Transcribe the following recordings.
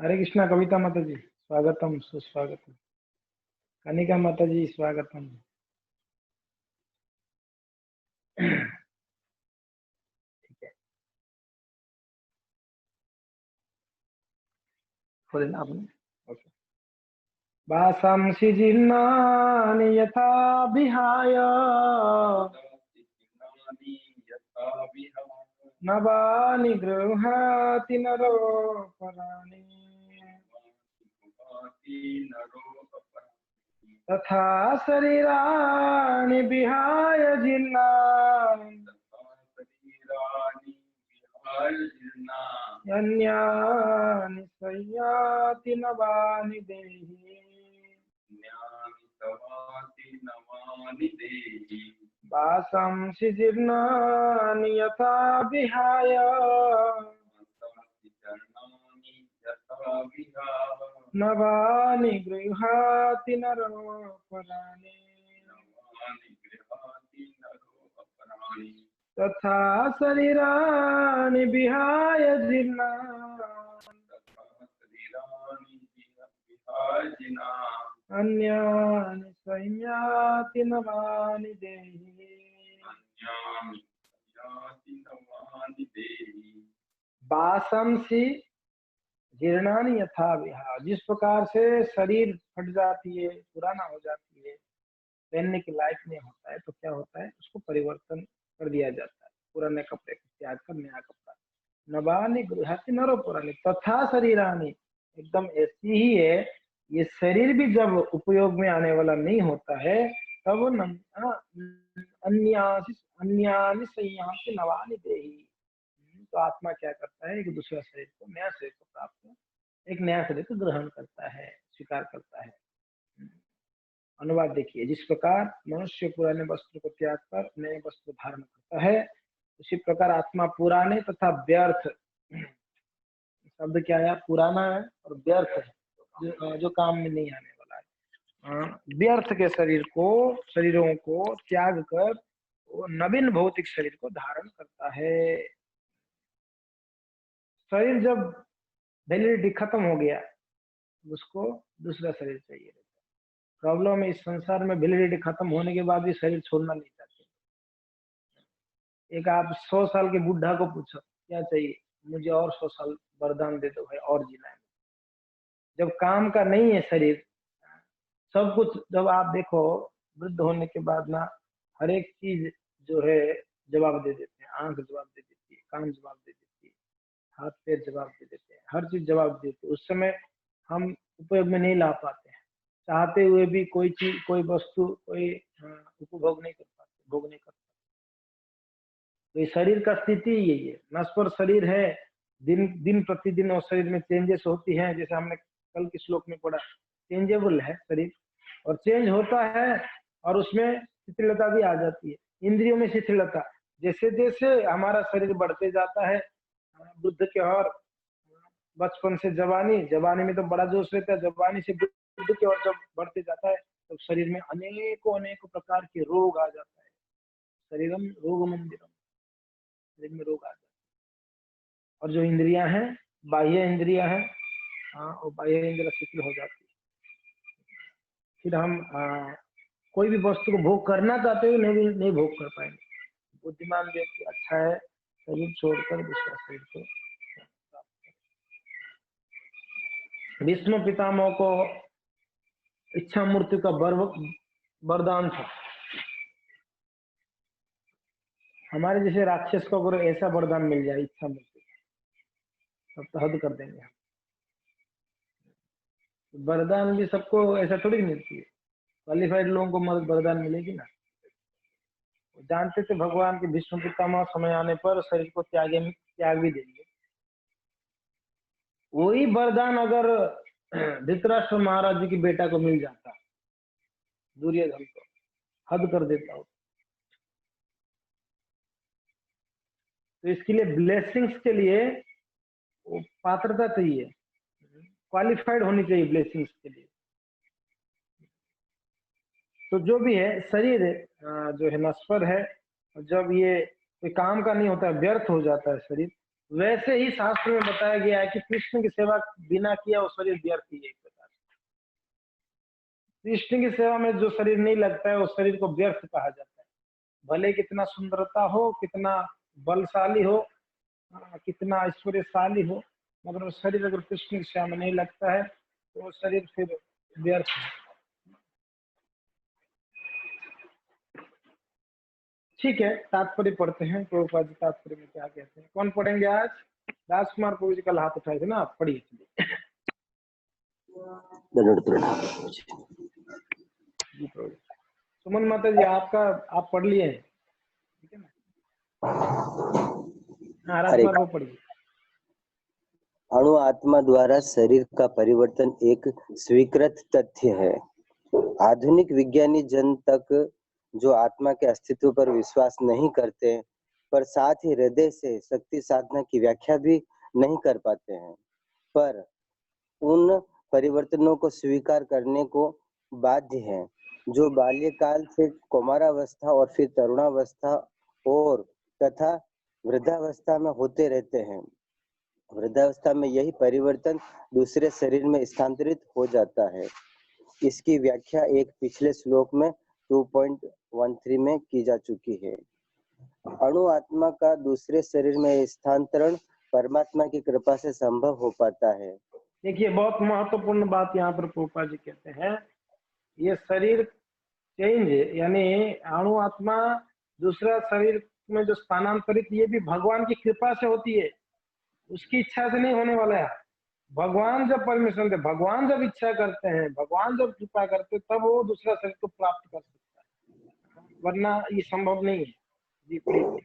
हरे कृष्णा कविता माता जी स्वागतम सुस्वागतम। कनिका माता जी स्वागतम। ठीक है, खोलें आपने। ओके। वासांसि जीर्णानि यथा विहाय नवानि गृह्णाति नरोपराणि तथा शरीराणि विहाय जीर्णानि अन्यानि संयाति नवानि देहि वासांसि जीर्णानि यथा विहाय नवानि गृह्णाति नरोपराणि तथा शरीराणि विहाय जीर्णानि अन्यानि संयाति नवानि देहि। वासांसि जीर्णानि यथा विहाय, जिस प्रकार से शरीर फट जाती है, पुराना हो जाती है, पहनने के लायक नहीं होता है, तो क्या होता है, उसको परिवर्तन कर दिया जाता है, पुराने कपड़े को त्याग कर नया कपड़ा। नवानि गृह्णाति नरोपराणि तथा शरीराणि, एकदम ऐसी ही है, ये शरीर भी जब उपयोग में आने वाला नहीं होता है तब अन्यानि संयाति नवानि देहि। तो आत्मा क्या करता है, एक दूसरा शरीर को, नया शरीर को प्राप्त, एक नया शरीर को ग्रहण करता है, स्वीकार करता है। अनुवाद देखिए, जिस प्रकार मनुष्य पुराने वस्त्र को त्याग कर नए वस्त्र धारण करता है, उसी प्रकार आत्मा पुराने तथा व्यर्थ, शब्द क्या है, पुराना है और व्यर्थ है, जो काम में नहीं आने वाला है, व्यर्थ के शरीरों को त्याग कर वो नवीन भौतिक शरीर को धारण करता है। शरीर जब वैलिडिटी खत्म हो गया, उसको दूसरा शरीर चाहिए। प्रॉब्लम है, इस संसार में वैलिडिटी खत्म होने के बाद भी शरीर छोड़ना नहीं चाहते। एक आप 100 साल के बुढ़ा को पूछो क्या चाहिए, मुझे और 100 साल वरदान दे दो भाई, और जीना है। जब काम का नहीं है शरीर, सब कुछ जब आप देखो, वृद्ध होने के बाद ना हर एक चीज जो है जवाब दे देते हैं। आंख जवाब दे देती है, कान जवाब दे देती है, हाथ पैर जवाब दे देते हैं, हर चीज जवाब देती है। उस समय हम उपयोग में नहीं ला पाते हैं, चाहते हुए भी कोई चीज, कोई वस्तु, कोई उपभोग नहीं कर पाते, भोग नहीं कर पाते। तो ये शरीर का स्थिति यही है, नश्वर शरीर है, दिन दिन प्रतिदिन और शरीर में चेंजेस होती हैं, जैसे हमने कल के श्लोक में पढ़ा, चेंजेबल है शरीर, और चेंज होता है, और उसमें शिथिलता भी आ जाती है, इंद्रियों में शिथिलता। जैसे जैसे हमारा शरीर बढ़ते जाता है, बुद्ध के, और बचपन से जवानी, जवानी में तो बड़ा जोश रहता है, जवानी से बुद्ध की ओर जब बढ़ते जाता है तो शरीर में अनेकों अनेकों प्रकार के रोग आ जाता है। शरीरम रोग मंदिरम, शरीर में रोग आ जाता है। और जो इंद्रियां हैं, बाह्य इंद्रियां हैं, और बाह्य इंद्रिया शिथिल हो जाती है। फिर हम कोई भी वस्तु को भोग करना चाहते हुए नहीं भोग कर पाएंगे। बुद्धिमान व्यक्ति अच्छा है शरीर छोड़कर दूसरा शरीर को। भीष्म पितामह को इच्छा मृत्यु का वरदान था। हमारे जैसे राक्षस को अगर ऐसा वरदान मिल जाए इच्छा मृत्यु, तब तो हद कर देंगे हम। वरदान भी सबको ऐसा थोड़ी मिलती है, क्वालिफाइड लोगों को वरदान मिलेगी ना। जानते थे भगवान के भीष्म पितामह समय आने पर शरीर को त्याग भी देंगे। वही वरदान अगर धृतराष्ट्र महाराज जी की बेटा को मिल जाता, दुर्योधन को, हद कर देता हो। तो इसके लिए ब्लेसिंग्स के लिए वो पात्रता चाहिए, क्वालिफाइड होनी चाहिए ब्लेसिंग्स के लिए। तो जो भी है शरीर जो है नश्वर है, जब ये कोई काम का नहीं होता है, व्यर्थ हो जाता है शरीर, वैसे ही शास्त्र में बताया गया है कि कृष्ण की सेवा बिना किया वो शरीर व्यर्थ ही है। एक प्रकार कृष्ण की सेवा में जो शरीर नहीं लगता है उस शरीर को व्यर्थ कहा जाता है। भले कितना सुंदरता हो, कितना बलशाली हो, कितना ऐश्वर्यशाली हो, मगर वो शरीर अगर कृष्ण की सेवा में नहीं लगता है तो वो शरीर फिर व्यर्थ है। ठीक है, तात्पर्य पढ़ते हैं। प्रभुपाद जी तात्पर्य में क्या कहते हैं? कौन पढ़ेंगे आज? राजकुमार प्रभु जी कल हाथ उठाए थे ना, आप पढ़िए। जी प्रभु। सुमन माता जी आपका, आप पढ़ लिए हैं, ठीक है ना? हाँ, राजकुमार वो पढ़िए। अणु आत्मा द्वारा शरीर का परिवर्तन एक स्वीकृत तथ्य है। आधुनिक विज्ञानी जन तक जो आत्मा के अस्तित्व पर विश्वास नहीं करते, पर साथ ही हृदय से शक्ति साधना की व्याख्या भी नहीं कर पाते हैं, पर उन परिवर्तनों को स्वीकार करने को बाध्य हैं जो बाल्यकाल से कौमारावस्था और फिर तरुणावस्था और तथा वृद्धावस्था में होते रहते हैं। वृद्धावस्था में यही परिवर्तन दूसरे शरीर में स्थानांतरित हो जाता है। इसकी व्याख्या एक पिछले श्लोक में 2.13 में की जा चुकी है। अणु आत्मा का दूसरे शरीर में स्थानांतरण परमात्मा की कृपा से संभव हो पाता है। देखिए, बहुत महत्वपूर्ण बात यहाँ पर प्रभुपाद जी कहते हैं, ये शरीर चेंज यानी अणु आत्मा दूसरा शरीर में जो स्थानांतरित, ये भी भगवान की कृपा से होती है, उसकी इच्छा से नहीं होने वाला है। भगवान जब परमिशन दे, भगवान जब इच्छा करते हैं, भगवान जब कृपा करते हैं, तब वो दूसरा शरीर को प्राप्त कर सकता है, वरना ये संभव नहीं है। जी प्लीज।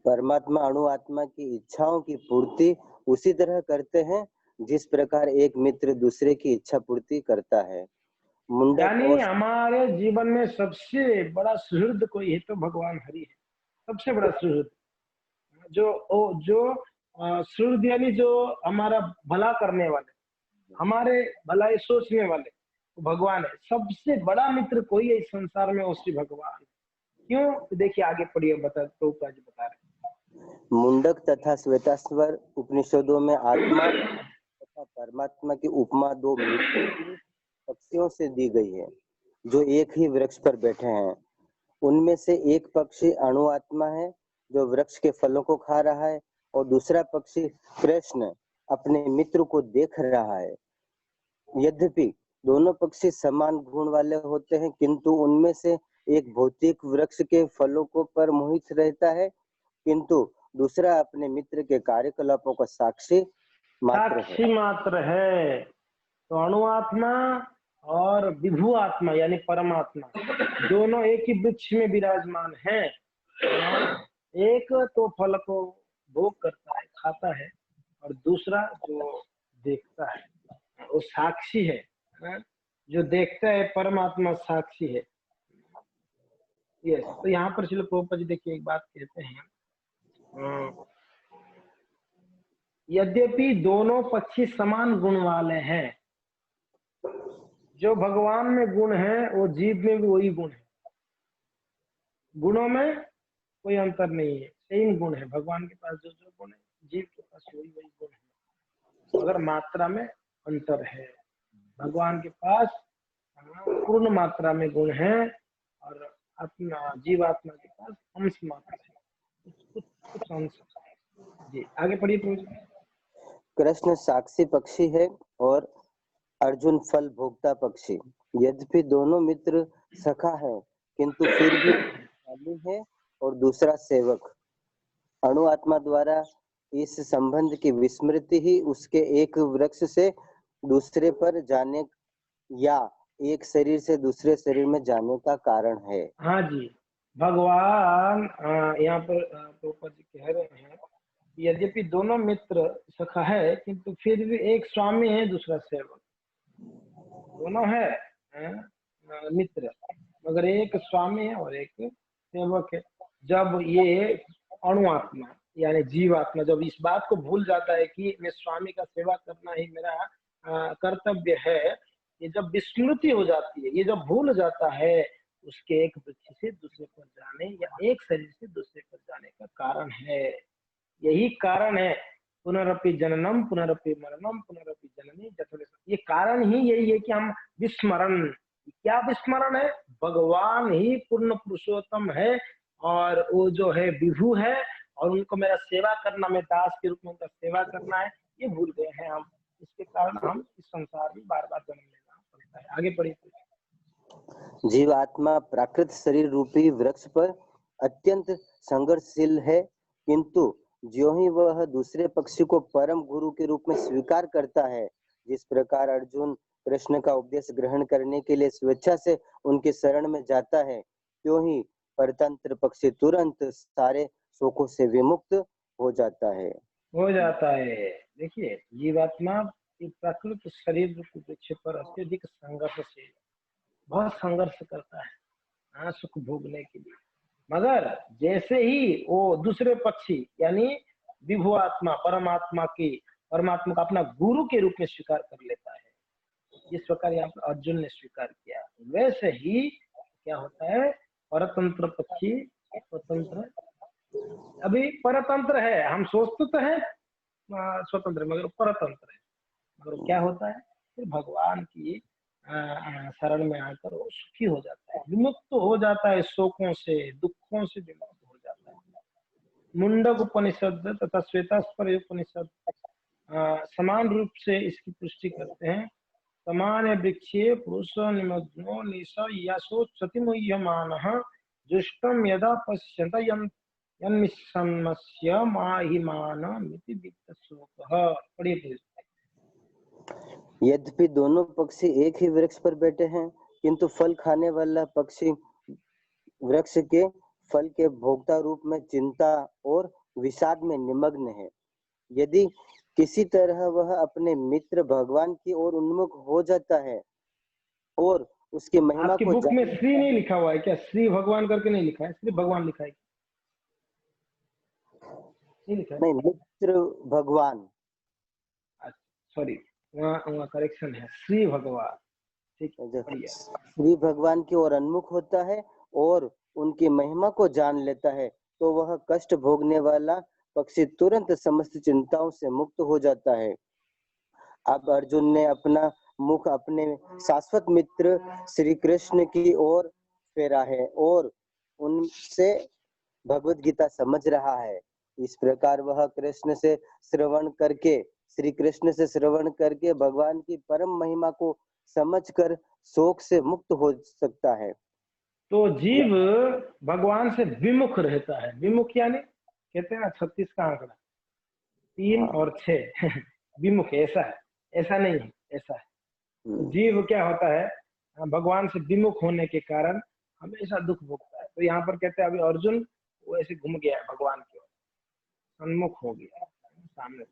परमात्मा अणु आत्मा की इच्छाओं की पूर्ति उसी तरह करते हैं जिस प्रकार एक मित्र दूसरे की इच्छा पूर्ति करता है। यानी हमारे जीवन में सबसे बड़ा सुहृद कोई है तो भगवान हरि है, सबसे बड़ा सुहृद। जो सुहृद यानी जो हमारा भला करने वाले, हमारे भलाई सोचने वाले, तो भगवान है। सबसे बड़ा मित्र कोई है इस संसार में, वो श्री भगवान। क्यों? तो देखिए आगे पढ़िए, बता रहे हैं। मुंडक तथा श्वेताश्वर उपनिषदों में आत्मा तथा परमात्मा की उपमा दो मित्र पक्षियों से दी गई है जो एक ही वृक्ष पर बैठे हैं। उनमें से एक पक्षी अणु आत्मा है जो वृक्ष के फलों को खा रहा है, और दूसरा पक्षी कृष्ण अपने मित्र को देख रहा है। यद्यपि दोनों पक्षी समान गुण वाले होते हैं, किंतु उनमें से एक भौतिक वृक्ष के फलों को पर मोहित रहता है, किंतु दूसरा अपने मित्र के कार्यकलापों का साक्षी मात्र है। तो अणु आत्मा और विभु आत्मा यानी परमात्मा दोनों एक ही वृक्ष में विराजमान हैं। एक तो फल को भोग करता है, खाता है, और दूसरा जो देखता है वो साक्षी है। जो देखता है परमात्मा साक्षी है। यस, तो यहाँ पर श्रील प्रभुपाद जी देखिए एक बात कहते हैं, यद्यपि दोनों पक्षी समान गुण वाले हैं, जो भगवान में गुण है वो जीव में भी वही गुण है। गुणों में कोई अंतर नहीं है, सेम गुण है। भगवान के पास जो जो गुण है, जीव के पास वही गुण है, अगर मात्रा में अंतर है। भगवान के पास पूर्ण मात्रा में गुण है और अपना जीवात्मा के पास अंश मात्रा है, कुछ अंश। जी आगे पढ़िए प्रभु जी। कृष्ण साक्षी पक्षी है और अर्जुन फल भोक्ता पक्षी। यद्यपि दोनों मित्र सखा है, किंतु फिर भी स्वामी है और दूसरा सेवक। अणु आत्मा द्वारा इस संबंध की विस्मृति ही उसके एक वृक्ष से दूसरे पर जाने या एक शरीर से दूसरे शरीर में जाने का कारण है। हाँ जी, भगवान यहाँ पर प्रभुपाद जी कह रहे हैं, यद्यपि दोनों मित्र सखा है, किंतु फिर भी एक स्वामी है दूसरा सेवक। दोनों है मित्र, मगर एक स्वामी है और एक सेवक है। जब ये अणु आत्मा यानी जीवात्मा जब इस बात को भूल जाता है कि मैं स्वामी का सेवा करना ही मेरा कर्तव्य है, ये जब विस्मृति हो जाती है, ये जब भूल जाता है, उसके एक वृक्ष से दूसरे पर जाने या एक शरीर से दूसरे पर जाने का कारण है। यही कारण है, पुनरपि जननम पुनरपि मरणम पुनरपि जननी जठरे। ये कारण ही यही है कि हम विस्मरण, क्या विस्मरण है, भगवान ही पूर्ण पुरुषोत्तम है और वो जो है विभु है और उनको मेरा सेवा करना, मैं दास के रूप में उनका सेवा करना है, ये भूल गए हैं हम। इसके कारण हम इस संसार में बार बार जन्म लेना पड़ता है। आगे बढ़िए। जीव आत्मा प्राकृत शरीर रूपी वृक्ष पर अत्यंत संघर्षशील है, किंतु ज्यों ही वह दूसरे पक्षी को परम गुरु के रूप में स्वीकार करता है, जिस प्रकार अर्जुन कृष्ण का उपदेश ग्रहण करने के लिए स्वेच्छा से उनके शरण में जाता है, त्यों ही परतंत्र पक्षी तुरंत सारे शोकों से विमुक्त हो जाता है। देखिए, जीवात्मा की प्राकृत शरीर रूपी वृक्ष पर अत्यधिक संघर्षशील, बहुत संघर्ष करता है सुख भोगने के लिए, मगर जैसे ही वो दूसरे पक्षी यानी विभु आत्मा परमात्मा का अपना गुरु के रूप में स्वीकार कर लेता है, जिस प्रकार यहाँ पर अर्जुन ने स्वीकार किया, वैसे ही क्या होता है, परतंत्र पक्षी स्वतंत्र, अभी परतंत्र है, हम सोचते तो है स्वतंत्र मगर परतंत्र है, मगर क्या होता है, फिर भगवान की शरण में आकर वो सुखी हो जाता है, विमुक्त हो जाता है, शोकों से दुखों से विमुक्त हो जाता है। मुंडक उपनिषद तथा श्वेतास्वर उपनिषद समान रूप से इसकी पुष्टि करते हैं। समान वृक्षे पुरुष निमग्नो निश यशो क्षतिमुह्यमानः जुष्टम यदा पश्यन्त यन्निशम्यस्य माहिमानमिति वित्तशोकः। पढ़िए। यद्यपि दोनों पक्षी एक ही वृक्ष पर बैठे हैं, किंतु फल खाने वाला पक्षी वृक्ष के फल के भोक्ता रूप में चिंता और विषाद में निमग्न है। यदि किसी तरह वह अपने मित्र भगवान की ओर उन्मुख हो जाता है और उसकी महिमा आपकी को बुक में श्री नहीं लिखा हुआ है क्या? श्री भगवान करके नहीं लिखा है, सिर्फ भगवान लिखा है, नहीं लिखा है? नहीं, मित्र भगवान, सॉरी, वहाँ करेक्शन है, श्री भगवान। ठीक है, बढ़िया। श्री भगवान की ओर उन्मुख होता है और उनकी महिमा को जान लेता है, तो वह कष्ट भोगने वाला पक्षी तुरंत समस्त चिंताओं से मुक्त हो जाता है। अब अर्जुन ने अपना मुख अपने शाश्वत मित्र श्री कृष्ण की ओर फेरा है और उनसे भगवत गीता समझ रहा है। इस प्रकार वह श्री कृष्ण से श्रवण करके भगवान की परम महिमा को समझकर शोक से मुक्त हो सकता है। तो जीव भगवान से विमुख रहता है, विमुख यानी कहते हैं ना 36 का आंकड़ा 3 और 6 विमुख, ऐसा है, ऐसा नहीं है, ऐसा है। तो जीव क्या होता है, भगवान से विमुख होने के कारण हमेशा दुख भोगता है। तो यहाँ पर कहते हैं अभी अर्जुन वो ऐसे घूम गया है भगवान की ओर, सन्मुख हो गया सामने,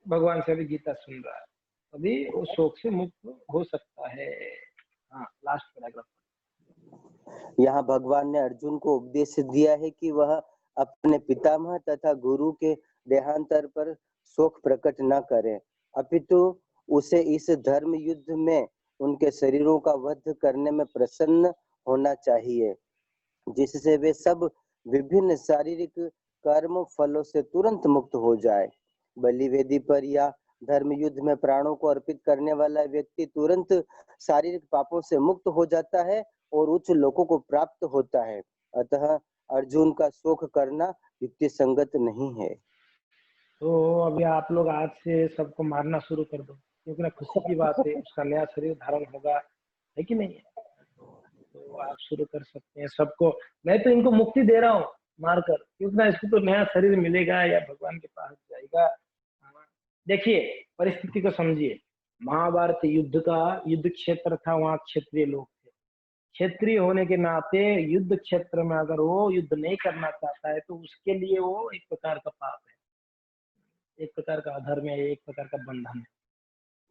भगवान से भी गीता सुन रहा है, तभी वो शोक से मुक्त हो सकता है। हाँ, लास्ट पैराग्राफ। यहाँ भगवान ने अर्जुन को उपदेश दिया है कि वह अपने पितामह तथा गुरु के देहांतर पर शोक प्रकट न करे, अपितु उसे इस धर्म युद्ध में उनके शरीरों का वध करने में प्रसन्न होना चाहिए, जिससे वे सब विभिन्न शारीरिक कर्म फलों से तुरंत मुक्त हो जाए। बलि वेदी पर या धर्म युद्ध में प्राणों को अर्पित करने वाला व्यक्ति तुरंत शारीरिक पापों से मुक्त हो जाता है और उच्च लोकों को प्राप्त होता है। अतः अर्जुन का शोक करना युक्ति संगत नहीं है। तो अभी आप लोग आज से सबको मारना शुरू कर दो, क्योंकि ना खुशी की बात है, उसका नया शरीर धारण होगा, है कि नहीं है? तो आप शुरू कर सकते हैं सबको, मैं तो इनको मुक्ति दे रहा हूँ मारकर, क्योंकि ना इसको तो नया शरीर मिलेगा या भगवान के पास जाएगा। देखिए परिस्थिति को समझिए, महाभारत युद्ध क्षेत्र था, वहां क्षत्रिय लोग थे, क्षेत्रीय होने के नाते युद्ध क्षेत्र में अगर वो युद्ध नहीं करना चाहता है तो उसके लिए वो एक प्रकार का पाप है, एक प्रकार का अधर्म है, एक प्रकार का बंधन है,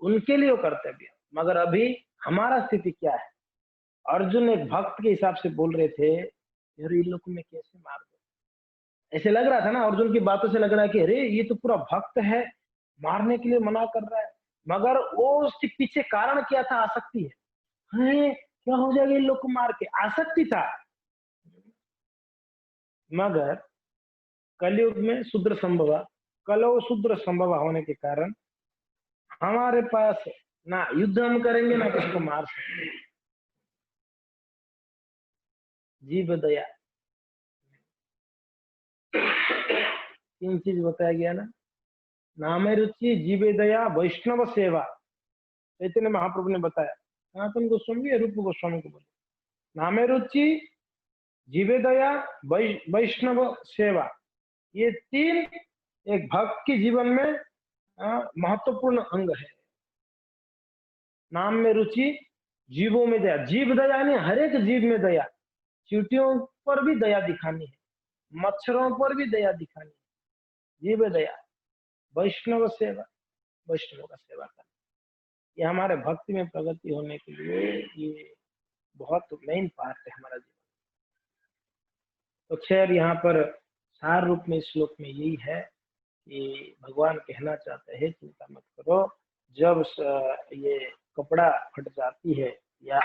उनके लिए वो कर्तव्य। मगर अभी हमारा स्थिति क्या है, अर्जुन एक भक्त के हिसाब से बोल रहे थे, यार इन लोगों में कैसे मार दो, ऐसे लग रहा था ना, अर्जुन की बातों से लग रहा है कि अरे ये तो पूरा भक्त है, मारने के लिए मना कर रहा है, मगर वो उसके पीछे कारण क्या था, आसक्ति है, क्या हो जाएगा इन लोग को मार के, आसक्ति था। मगर कलयुग में शूद्र संभव, कलौ शूद्र संभव होने के कारण हमारे पास ना युद्ध हम करेंगे ना किसी को मार सकते। जीव दया, 3 चीज बताया गया ना, नामे रुचि, जीवे दया, वैष्णव सेवा। चैतन्य महाप्रभु ने बताया, सनातन गोस्वामी रूप गोस्वामी को बोले, नामे रुचि, जीवे दया, वैष्णव सेवा, ये 3 एक भक्त के जीवन में महत्वपूर्ण अंग है। नाम में रुचि, जीवों में दया, जीव दया यानी हर एक जीव में दया, चींटियों पर भी दया दिखानी है, मच्छरों पर भी दया दिखानी है, जीव दया। वैष्णव सेवा, वैष्णव का सेवा करना, ये हमारे भक्ति में प्रगति होने के लिए ये बहुत मेन पार्ट है हमारा जीवन। तो खैर यहाँ पर सार रूप में इस श्लोक में यही है कि भगवान कहना चाहते हैं चिंता मत करो, जब ये कपड़ा फट जाती है या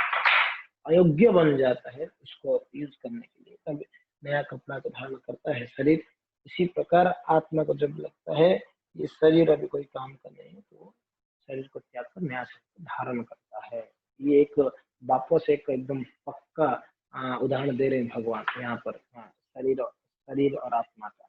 अयोग्य बन जाता है उसको यूज करने के लिए, तब नया कपड़ा को धारण करता है शरीर। इसी प्रकार आत्मा को जब लगता है ये शरीर अभी कोई काम का नहीं है तो शरीर को त्याग कर नया शरीर धारण करता है। ये एक वापस एक एकदम पक्का उदाहरण दे रहे हैं भगवान यहाँ पर, शरीर और आत्मा का।